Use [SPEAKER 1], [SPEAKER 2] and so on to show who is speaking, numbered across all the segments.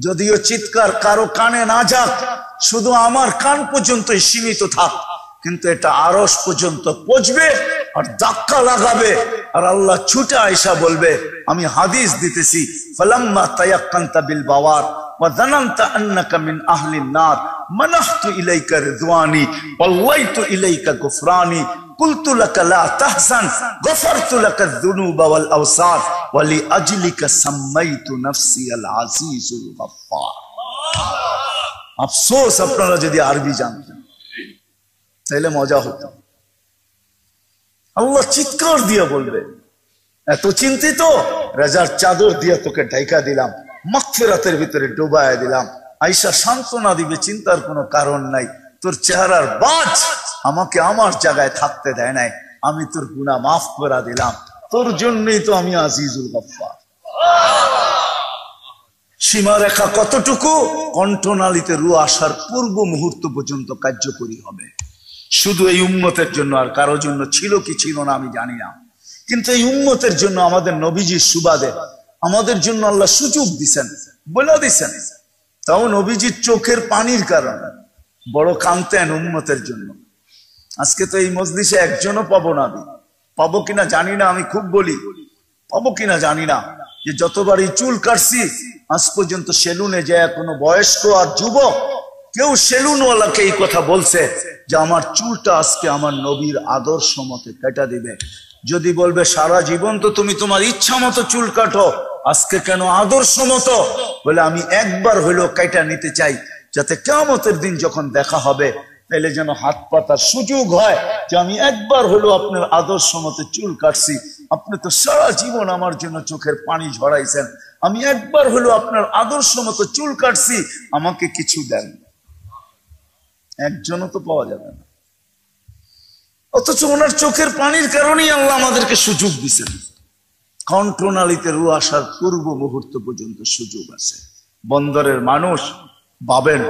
[SPEAKER 1] যদিও চিৎকার কারো কানে না যাক, শুধু আমার কান পর্যন্তই সীমিত থাক, কিন্তু এটা আরশ পর্যন্ত পৌঁছবে আর ধাক্কা লাগাবে। আর আল্লাহ ছুটে আয়েশা বলবে, আমি হাদিস দিতেছি, ফালাম্মা তায়াক্কানতা বিল বাওয়ার ওয়া যানানতা আন্নাকা মিন আহলিন নার মানাহতু ইলাইকা রিদওয়ানি ওয়াল্লাইতু ইলাইকা গুফরানি কুলতু লাকা লা তাহজান গফারতু লাকা যুনুবা ওয়াল আওসার ওয়া লিআজলিকা সাম্মাইতু নাফসি আল আজিজুল গফফার। আফসোস আপনারা যদি আরবি জানতেন তাহলে মজা হতো। আল্লাহ চিৎকার দিয়ে বলবে, এত চিন্তিত, রাজার চাদর দিয়ে তোকে ঢাকা দিলাম, মাগফিরাতের ভিতরে ডুবাইয়া দিলাম। আয়েশা সান্ত্বনা দিবে, চিন্তার কোনো কারণ নাই, তোর চেহারার বাজ আমাকে আমার জায়গায় থাকতে দেয় নাই, আমি তোর গুনাহ মাফ করে দিলাম, তোর জন্যই তো আমি আজিজুল গফফার। সীমারেখা কতটুকু? কণ্ঠনালীতে রু আসার পূর্ব মুহূর্ত পর্যন্ত কার্যকরী হবে, শুধু এই উম্মতের জন্য। আর কারো জন্য ছিল কি ছিল না আমি জানি না, কিন্তু এই উম্মতের জন্য আমাদের নবীজির সুবাদে আমাদের জন্য আল্লাহ সুযোগ দিছেন, বলে দিছেন। তাও নবীজির চোখের পানির কারণে বড় কাঁদতেন উম্মতের জন্য। আজকে তো এই মজলিসে একজনও পাবো না, আমি পাবো কিনা জানি না, আমি খুব বলি পাবো কিনা জানি না, যে যতবারই চুল কাটছি আজ পর্যন্ত সেলুনে যায় কোনো বয়স্ক আর যুবক কেউ সেলুনওয়ালাকে এই কথা বলছে যে আমার চুলটা আজকে আমার নবীর আদর্শ মতে কেটে দিবে। যদি বলবে সারা জীবন তো তুমি তোমার ইচ্ছা মতো চুল কাটো, আজকে কেন আদর্শ মতো? বলে আমি একবার হইলেও কেটে নিতে চাই, যাতে কিয়ামতের দিন যখন দেখা হবে তাহলে যেন হাত পাতার সুযোগ হয় যে আমি একবার হলেও আপনার আদর্শ মতে চুল কাটছি, আপনি তো সারা জীবন আমার জন্য চোখের পানি ঝরাইছেন, আমি একবার হলেও আপনার আদর্শ মতো চুল কাটছি, আমাকে কিছু দেন। একজনও তো পাওয়া যাবে না, অথচ ওনার চোখের পানির কারণেই আল্লাহ আমাদেরকে সুযোগ দিচ্ছেন। কণ্ঠনালীতে রু আসার পূর্ব মুহূর্ত পর্যন্ত সুযোগ আছে। বন্দরের মানুষ ভাবেন,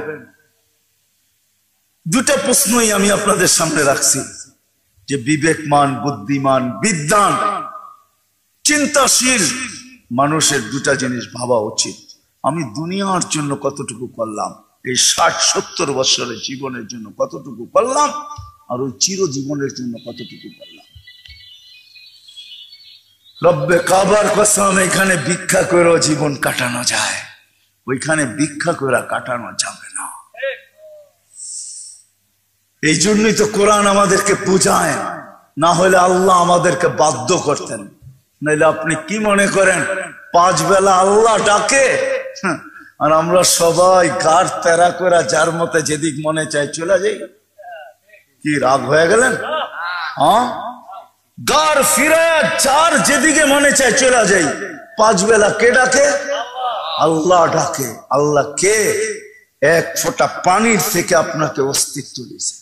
[SPEAKER 1] দুটা প্রশ্নই আমি আপনাদের সামনে রাখছি, যে বিবেকমান, বুদ্ধিমান, বিদ্বান, চিন্তাশীল মানুষের দুটা জিনিস ভাবা উচিত। আমি দুনিয়ার জন্য কতটুকু করলাম, এই 60-70 বছরের জীবনের জন্য কতটুকু করলাম, আর ওই চিরজীবনের জন্য কতটুকু করলাম। রব্বে কাবার কসম, এখানে ভিক্ষা করেও জীবন কাটানো যায়, ওইখানে ভিক্ষা করে কাটানো যাবে না। এই জন্যই তো কোরআন আমাদেরকে বুঝায়, না হলে আল্লাহ আমাদেরকে বাধ্য করতেন। নাইলে আপনি কি মনে করেন 5 বেলা আল্লাহ ডাকে আর আমরা সবাই গার তেরা করে যার মতে যেদিক মনে চায় চলে যাই? কি রাগ হয়ে গেলেন? হ্যাঁ, গার ফিরে যার যেদিকে মনে চায় চলে যাই। 5 বেলা কে ডাকে? আল্লাহ ডাকে। আল্লাহ কে? এক ফোঁটা পানির থেকে আপনাকে অস্তিত্ব দিয়েছে।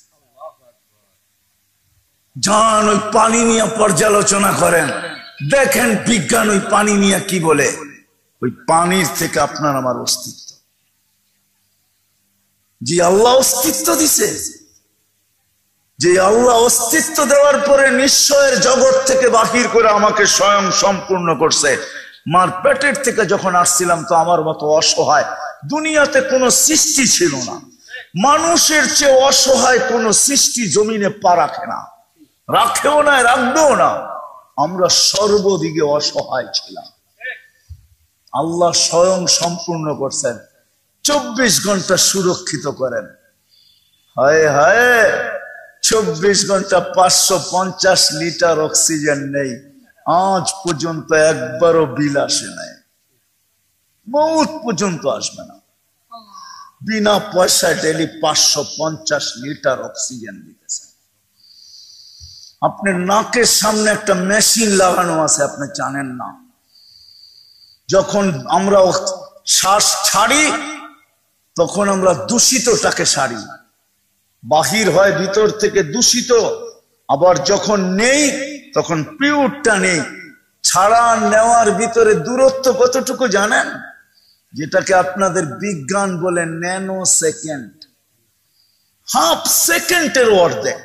[SPEAKER 1] যান ওই পানি নিয়ে পর্যালোচনা করেন, দেখেন বিজ্ঞান ওই পানি নিয়ে কি বলে। ওই পানির থেকে আপনার আমার অস্তিত্ব, যে আল্লাহ অস্তিত্ব দিছে, যে আল্লাহ অস্তিত্ব দেওয়ার পরে নিশ্চয়ের জগৎ থেকে বাহির করে আমাকে স্বয়ং সম্পূর্ণ করছে। মার পেটের থেকে যখন আসছিলাম তো আমার মতো অসহায় দুনিয়াতে কোনো সৃষ্টি ছিল না। মানুষের চেয়ে অসহায় কোনো সৃষ্টি জমিনে পা রাখে না, রাখেও না, রাখবেও না। আমরা সর্বদিকে অসহায় ছিলাম, আল্লাহ স্বয়ং সম্পূর্ণ করছেন। 24 ঘন্টা সুরক্ষিত করেন। হায় হায়, 24 ঘন্টা 550 লিটার অক্সিজেন নেই, আজ পর্যন্ত একবারও বিল আসে নাই, মৌত পর্যন্ত আসবে না। বিনা পয়সায় ডেলি 550 লিটার অক্সিজেন দিতেছে। আপনার নাকের সামনে একটা মেশিন লাগানো আছে, আপনি জানেন না। যখন আমরা শ্বাস ছাড়ি তখন আমরা দূষিতটাকে ছাড়ি, বাহির হয় ভিতর থেকে দূষিত। আবার যখন নেই তখন পিওরটা নেই। ছাড়া নেওয়ার ভিতরে দূরত্ব কতটুকু জানেন? যেটাকে আপনাদের বিজ্ঞান বলে ন্যানো সেকেন্ড। হাফ সেকেন্ডের অর্ধেক,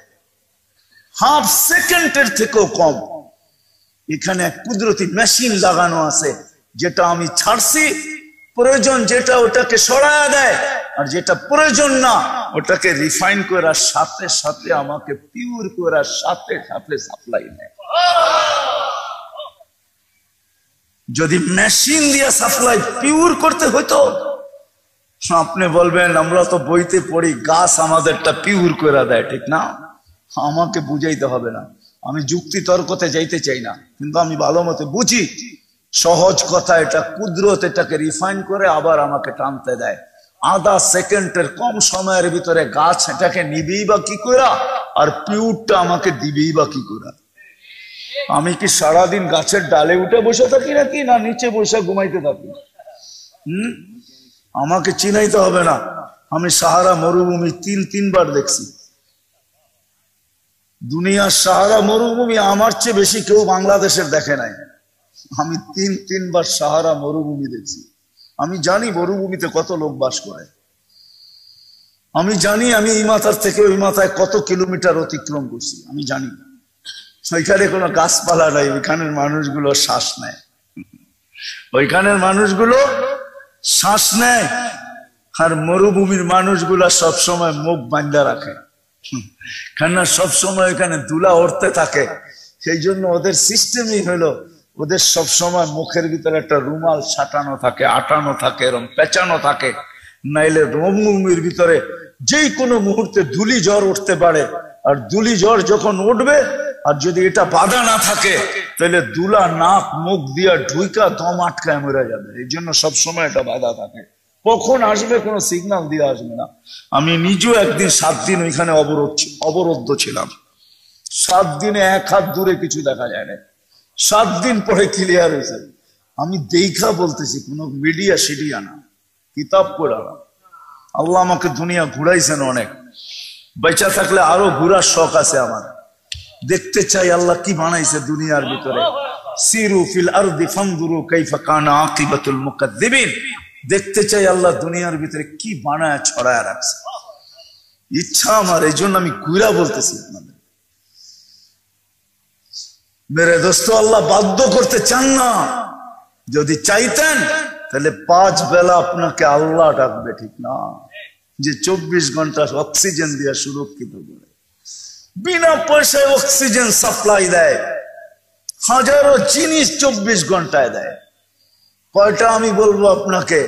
[SPEAKER 1] হাফ সেকেন্ডের থেকেও কম। এখানে এক কুদরতি মেশিন লাগানো আছে, যেটা আমি ছাড়ছি প্রয়োজন যেটা ওটাকে সরায়া দেয়, আর যেটা প্রয়োজন না ওটাকে রিফাইন করার সাথে সাথে আমাকে পিওর করার সাথে সাথে সাপ্লাই দেয়। যদি মেশিন দিয়ে সাপ্লাই পিওর করতে হইতো, আপনি বলবেন আমরা তো বইতে পড়ি গাছ আমাদেরটা পিওর করে দেয়, ঠিক না? আমাকে বুঝাইতে হবে না, আমি যুক্তি তর্কতে যাইতে চাই না, কিন্তু আমি ভালো মতো বুঝি সহজ কথা, এটা কুদরত এটাকে রিফাইন করে আবার আমাকে টানতে দেয়। আধা সেকেন্ডের কম সময়ের ভিতরে গাছ এটাকে নিবেই বা কি করে, আর পিওরটা আমাকে দিবেই বা কি করে। আমি কি সারাদিন গাছের ডালে উঠে বসে থাকি নাকি, না নিচে বসে ঘুমাইতে থাকি? আমাকে চিনাইতে হবে না, আমি সাহারা মরুভূমি তিনবার দেখছি। দুনিয়ার সাহারা মরুভূমি আমার চেয়ে বেশি কেউ বাংলাদেশের দেখে নাই। আমি তিনবার সাহারা মরুভূমি দেখছি। আমি জানি মরুভূমিতে কত লোক বাস করে, আমি জানি আমি এই মাথার থেকে ওই মাথায় কত কিলোমিটার অতিক্রম করছি, আমি জানি। ওইখানে কোনো গাছপালা নাই, ওইখানের মানুষগুলো শ্বাস নেয়, ওইখানের মানুষগুলো শ্বাস নেয়। আর মরুভূমির মানুষগুলা সবসময় মুখ বান্ধা রাখে, কেননা সবসময় এখানে ধুলা উঠতে থাকে। সেই জন্য ওদের সিস্টেমই হলো ওদের সবসময় মুখের ভিতরে একটা রুমাল ছাটানো থাকে, আটানো থাকে, এরকম পেঁচানো থাকে, নাইলে মরুভূমির ভিতরে যেই কোনো মুহূর্তে ধুলি জ্বর উঠতে পারে। আর ধুলি জ্বর যখন উঠবে, আর যদি এটা বাধা না থাকে, তাহলে দুলা নাক মুখ দিয়া ঢুইকা দম আটকায় মরে যাবে। এই জন্য সবসময় এটা বাধা থাকে, কখন আসবে কোনো সিগন্যাল দিয়ে আসবে না। আমি নিজেও একদিন 7 দিন ওইখানে অবরুদ্ধ ছিলাম। 7 দিনে 1 হাত দূরে কিছু দেখা যায় না। 7 দিন পরে ক্লিয়ার হয়েছে। আমি দেখা বলতেছি, কোনো মিডিয়া সিডিয়া না, কিতাব পড়া। আল্লাহ আমাকে দুনিয়া ঘুরাইছেন অনেক, বেঁচে থাকলে আরো ঘুরার শখ আছে আমার। দেখতে চাই আল্লাহ কি বানাইছে দুনিয়ার ভিতরে। সিরু ফিল আরদি ফানজুরু কাইফা কানা আকিবাতুল মুকাদ্দিবিন। দেখতে চাই আল্লাহ দুনিয়ার ভিতরে কি বানায় ছড়ায় রাখছে। ইচ্ছা আমার, এই জন্য আমি ঘুরা বলতেছি আপনাদের। মেরে দোস্ত, আল্লাহ বাধ্য করতে চান না। যদি চাইতেন তাহলে 5 বেলা আপনাকে আল্লাহ ডাকবে, ঠিক না? যে 24 ঘন্টা অক্সিজেন দিয়ে সুরক্ষিত করে, বিনা পয়সায় অক্সিজেন সাপ্লাই দেয়, হাজারো জিনিস 24 ঘন্টায় দেয়। কয়টা আমি বলবো আপনাকে,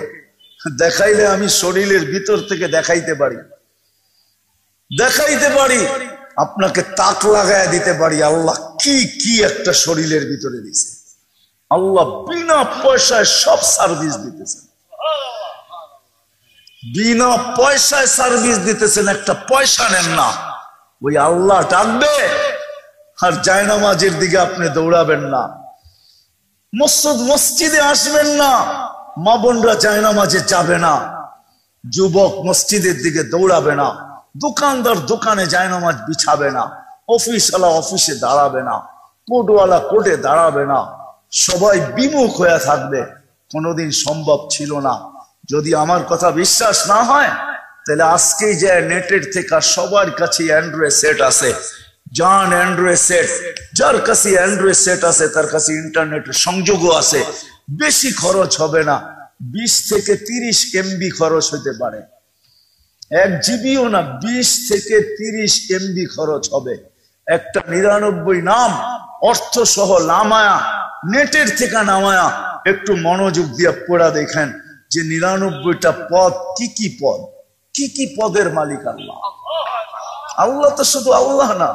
[SPEAKER 1] দেখাইলে আমি শরীরের ভিতর থেকে দেখাইতে পারি, আপনাকে তাক লাগায় দিতে পারি আল্লাহ কি কি একটা শরীরের ভিতরে দিছে। আল্লাহ বিনা পয়সায় সব সার্ভিস দিতেছেন, বিনা পয়সায় সার্ভিস দিতেছেন, একটা পয়সা নেন না। ওই আল্লাহ ডাকবে, আর জায়নামাজের দিকে আপনি দৌড়াবেন না, মসজিদে আসবেন না, মা বোনরা জায়নামাজে যাবে না, যুবক মসজিদের দিকে দৌড়াবে না, দোকানদার দোকানে জায়নামাজ বিছাবে না, অফিসওয়ালা অফিসে দাঁড়াবে না, কোর্টওয়ালা কোর্টে দাঁড়াবে না, সবাই বিমুখ হয়ে থাকবে। কোনোদিন সম্ভব ছিল না। যদি আমার কথা বিশ্বাস না হয়, তাহলে আজকেই যে নেটের থেকে সবার কাছে অ্যান্ড্রয়েড সেট আছে, যান অ্যান্ড্রয়েড সেট, যার কাছে অ্যান্ড্রয়েড সেট আছে তার কাছে ইন্টারনেটের সংযোগও আছে। বেশি খরচ হবে না, 20 থেকে 30 MB খরচ হতে পারে, 1 জিবিও না, 20 থেকে 30 MB খরচ হবে। একটা 99 নাম অর্থ সহ নামায়া, নেটের থেকে নামায়া একটু মনোযোগ দিয়ে পড়া দেখেন যে 99টা পদ কি কি পদ, কি কি পদের মালিক আল্লাহ। আল্লাহ তো শুধু আল্লাহ না,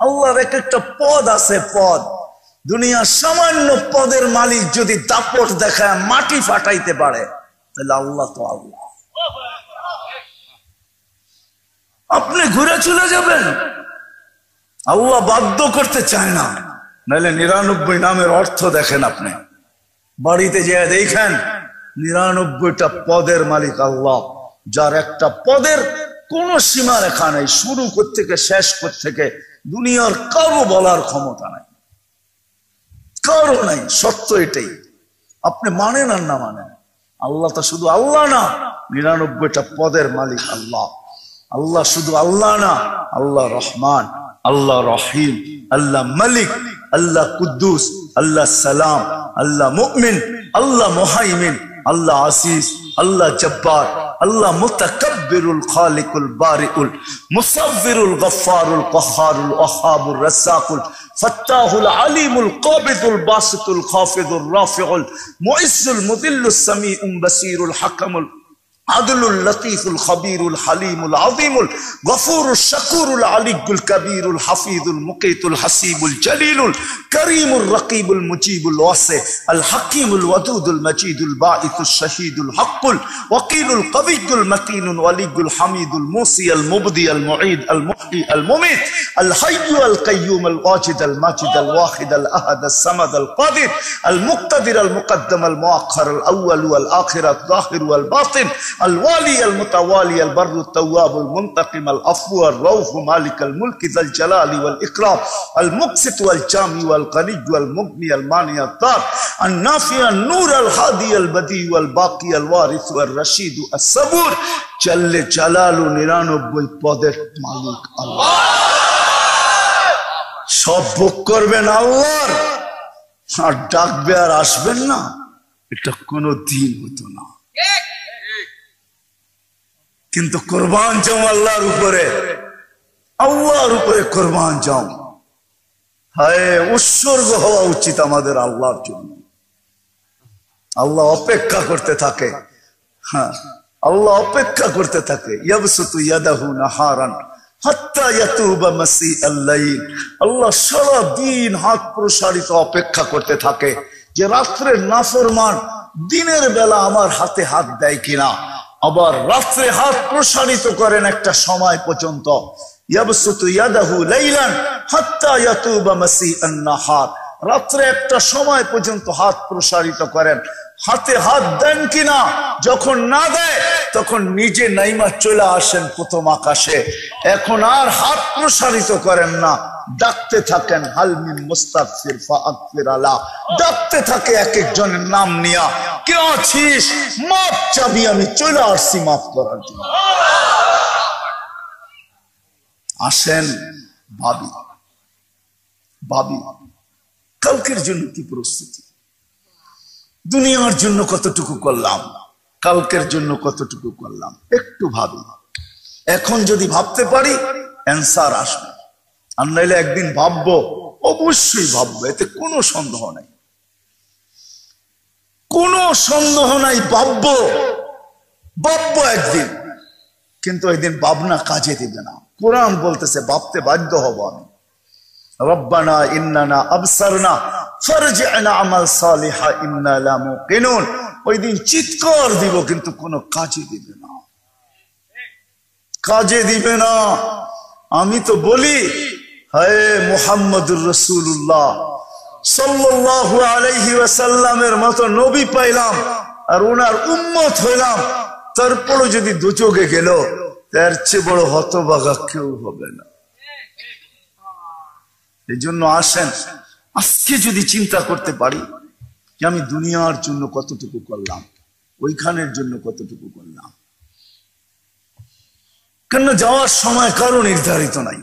[SPEAKER 1] আল্লাহর এক একটা পদ আছে, পদ। দুনিয়ার সামান্য পদের মালিক যদি দাপট দেখায় মাটি ফাটাইতে পারে, তাহলে আল্লাহ তো আল্লাহ। আপনি ঘুরে চলে যাবেন, আল্লাহ বাধ্য করতে চায় না। নাহলে 99 নামের অর্থ দেখেন, আপনি বাড়িতে যেয়ে দেখেন 99টা পদের মালিক আল্লাহ, যার একটা পদের কোন সীমা রেখা নাই, শুরু করতে থেকে শেষ করতে থেকে দুনিয়ার কারো বলার ক্ষমতা নাই, কারো নাই। সত্য এটাই, আপনি মানেন আর না মানেন, আল্লাহ তো শুধু আল্লাহ না, 99টা পদের মালিক আল্লাহ। আল্লাহ শুধু আল্লাহ না, আল্লাহ রহমান, আল্লাহ রহিম, আল্লাহ মালিক, আল্লাহ কুদ্দুস, আল্লাহ সালাম, আল্লাহ মুমিন, আল্লাহ মুহাইমিন, আল্লাহ আসিস, আল্লাহ জব্বার, আল্লাহ মুতাকাব্বিরুল খালিকুল বারিউল মুসাব্বিরুল গফফারুল কহ্হারুল ওয়াহ্হাবুর রাজ্জাকুল ফাত্তাহুল আলিমুল কাবিদুল বাসিতুল খাফিদুর রাফিউল মুইজ্জুল মুদিল্লুস সামিউল বাসিরুল হাকামুল عدل اللطيف الخبير الحليم العظيم الغفور الشكور العلي الكبير الحفيظ المقيت الحسيب الجليل الكريم الرقيب المجيب الواسع الحكيم الودود المجيد الباعث الشهيد الحق الوكيل القوي المتين الولي الحميد الموصي المبدي المعيد المحيي المميت الحي القيوم الواجد الماجد الواحد الاحد الصمد القادر المقتدر المقدم المؤخر الاول والاخر الظاهر والباطن الوالي المتوالي البر التواب المنتقم العفو الرؤوف مالك الملك ذا الجلال والإكرام المقسط والجامع والغني والمغني المانع الضار النافع النور الهادي البديع والباقي الوارث والرشيد الصبور جل جلاله 99 পদের মালিক আল্লাহ। সব ভোগ করবেন আল্লাহর, আর ডাকবে আর আসবেন না, এটা কোনো দিন হতো না। কিন্তু কোরবান যাও আল্লাহর উপরে, আল্লাহর উপরে কোরবান যাও। হায়, উৎসর্গ হওয়া উচিত আমাদের আল্লাহর জন্য। আল্লাহ অপেক্ষা করতে থাকে, হ্যাঁ আল্লাহ অপেক্ষা করতে থাকে। ইয়াবসুতু ইয়াদাহু নাহারান হাত্তা ইয়াতুবা মাসিআল লাইল। আল্লাহ সারা দিন হাত প্রসারিত অপেক্ষা করতে থাকে যে রাত্রের নাফরমান দিনের বেলা আমার হাতে হাত দেয় কিনা। আবার রাত্রে হাত প্রসারিত করেন একটা সময় পর্যন্ত। ইয়াবসুতু ইয়াদাহু লাইলান হাত্তা ইয়াতুবা মাসিআন নাহার। রাত্রে একটা সময় পর্যন্ত হাত প্রসারিত করেন, হাতে হাত দেন কিনা। যখন না দেয় তখন নিজে নাইমা চলে আসেন প্রথম আকাশে, এখন আর হাত প্রসারিত করেন না, ডাকতে থাকেন হাল মিন মুস্তাগফির ফাগফির আলা। ডাকতে থাকে এক একজনের নাম নিয়া, কে আছিস, মাপ চাবি, আমি চলে আসছি মাফ করার জন্য। আসেন ভাবি, ভাবি কালকের জন্য কি প্রস্তুতি, দুনিয়ার জন্য কতটুকু করলাম, কালকের জন্য কতটুকু করলাম, একটু ভাবি। এখন যদি ভাবতে পারি অ্যান্সার আসবে, আর নাইলে একদিন ভাববো, অবশ্যই ভাববো, এতে কোনো সন্দেহ নাই, কোনো সন্দেহ নাই। ভাববো ভাববো একদিন, কিন্তু একদিন ভাবনা কাজে দিবে না। কোরআন বলতেছে ভাবতে বাধ্য হব আমি। রব্বানা ইন্নানা আবসারনা ফারজি'না আমাল সালিহা ইন্না লা মুকিনুন। ওই দিন চিৎকার দিব, কিন্তু কোনো কাজে দিবে না, কাজে দিবে না। আমি তো বলি, হায় মুহাম্মদুর রাসূলুল্লাহ সাল্লাল্লাহু আলাইহি ওয়াসাল্লামের মতো নবী পাইলাম আর ওনার উম্মত হইলাম, তারপরও যদি দুচোখে গেল, তার চেয়ে বড় হতভাগা কেউ হবে না। এই জন্য আসেন আজকে যদি চিন্তা করতে পারি যে আমি দুনিয়ার জন্য কতটুকু করলাম, ওইখানের জন্য কতটুকু করলাম। কেন যাওয়ার সময় কারো নির্ধারিত নাই,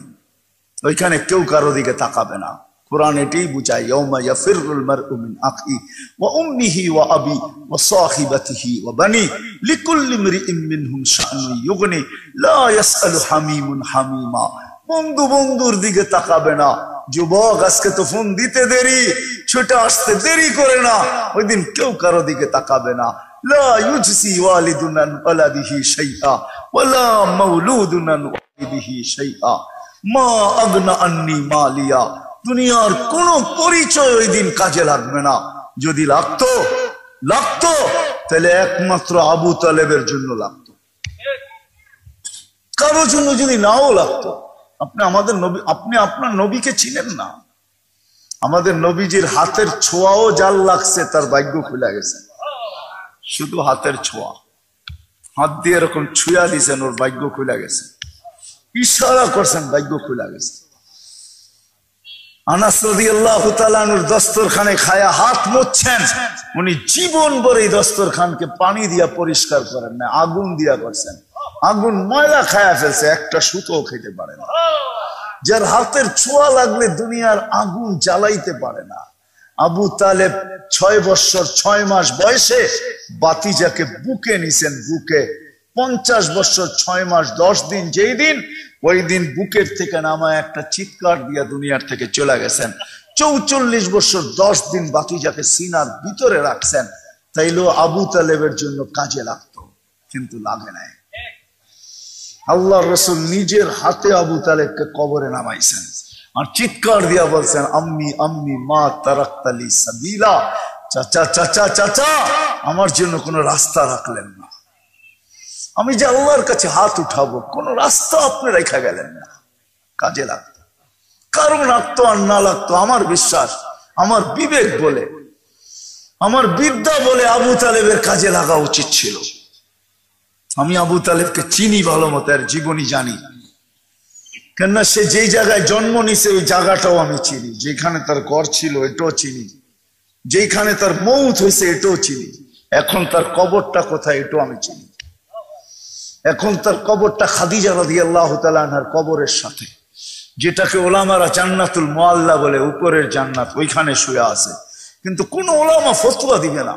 [SPEAKER 1] ওইখানে কেউ কারো দিকে তাকাবে না। কোরআন এটাই বুঝায়, ইয়াউমা ইয়াফিরুল মারউ মিন আখি ওয়া উম্মিহি ওয়া আবি ওয়া সাহিবাতিহি ওয়া বানি লিকুল্লি ইমরিইন মিনহুম শাআনুন ইউগনি লা ইয়াসআলু হামিমুন হামিমা। বন্ধু বন্ধুর দিকে তাকাবে না। যুবক, আজকে তো ফোন দিতে দেরি, ছুটে আসতে দেরি করে না, ওই দিন কেউ কারো দিকে তাকাবে না। লা ইউজসি ওয়ালিদুন আন ওয়ালাদিহি শাইআ ওয়ালা মাউলুদুন আন ওয়ালিদিহি শাইআ মা আগনা আন্নি মালিয়া। দুনিয়ার কোন পরিচয় ওই দিন কাজে লাগবে না। যদি লাগতো তাহলে একমাত্র আবু তালেবের জন্য লাগতো, কারো জন্য যদি নাও লাগতো। আপনি আমাদের নবী, আপনি আপনার নবীকে চিনেন না। আমাদের নবীজির হাতের ছোঁয়াও যার লাগছে তার ভাগ্য খুলে গেছে। শুধু হাতের ছোঁয়া, হাত দিয়ে এরকম ছুঁয়া দিয়েছেন, ওর ভাগ্য খুলে গেছে। ইশারা করছেন, ভাগ্য খুলে গেছে। আনাস রাদিয়াল্লাহু তাআলা আনহুর দস্তরখানে খায়া হাত মুছছেন, উনি জীবন ভর এই দস্তরখানকে পানি দিয়া পরিষ্কার করেন না, আগুন দিয়া করছেন। আগুন ময়লা খায়া ফেলছে, একটা সুতো খেতে পারে না। যার হাতের ছোঁয়া লাগলে দুনিয়ার আগুন জ্বালাইতে পারে না, আবু তালেব 6 বছর 6 মাস বয়সে বাতিজাকে বুকে নিছেন, বুকে 50 বছর 6 মাস 10 দিন, যেই দিন ওই দিন বুকের থেকে নামায় একটা চিৎকার দিয়া দুনিয়ার থেকে চলে গেছেন। 44 বছর 10 দিন বাতিজাকে সিনার ভিতরে রাখছেন, তাইলো আবু তালেবের জন্য কাজে লাগতো, কিন্তু লাগে নাই। আল্লাহর রাসূল নিজের হাতে আবু তালেবকে কবরে নামাইছেন আর চিৎকার দিয়া বলছেন, আম্মি আম্মি মা তারাক্তালি সাবিলা, চাচা চাচা চাচা আমার জন্য কোনো রাস্তা রাখলেন না, আমি যে আল্লাহর কাছে হাত উঠাবো কোন রাস্তা আপনি রেখা গেলেন না। কাজে লাগতো, কারণ লাগতো আর না লাগতো আমার বিশ্বাস, আমার বিবেক বলে, আমার বিদ্যা বলে আবু তালেবের কাজে লাগা উচিত ছিল। আমি আবু তালেবকে চিনি ভালো মতো, আর জীবনী জানি, কেননা সে যেই জায়গায় জন্ম নিছে ওই জায়গাটাও আমি চিনি, যেখানে তার ঘর ছিল এটাও চিনি, যেখানে তার মৌত হয়েছে এটাও চিনি, এখন তার কবরটা কোথায় এটাও আমি চিনি। এখন তার কবরটা খাদিজা রাদিয়াল্লাহু তাআলা আনহার কবরের সাথে, যেটাকে ওলামারা জান্নাতুল মুআল্লা বলে, উপরের জান্নাত, ওইখানে শুয়ে আছে, কিন্তু কোন ওলামা ফতোয়া দিবে না।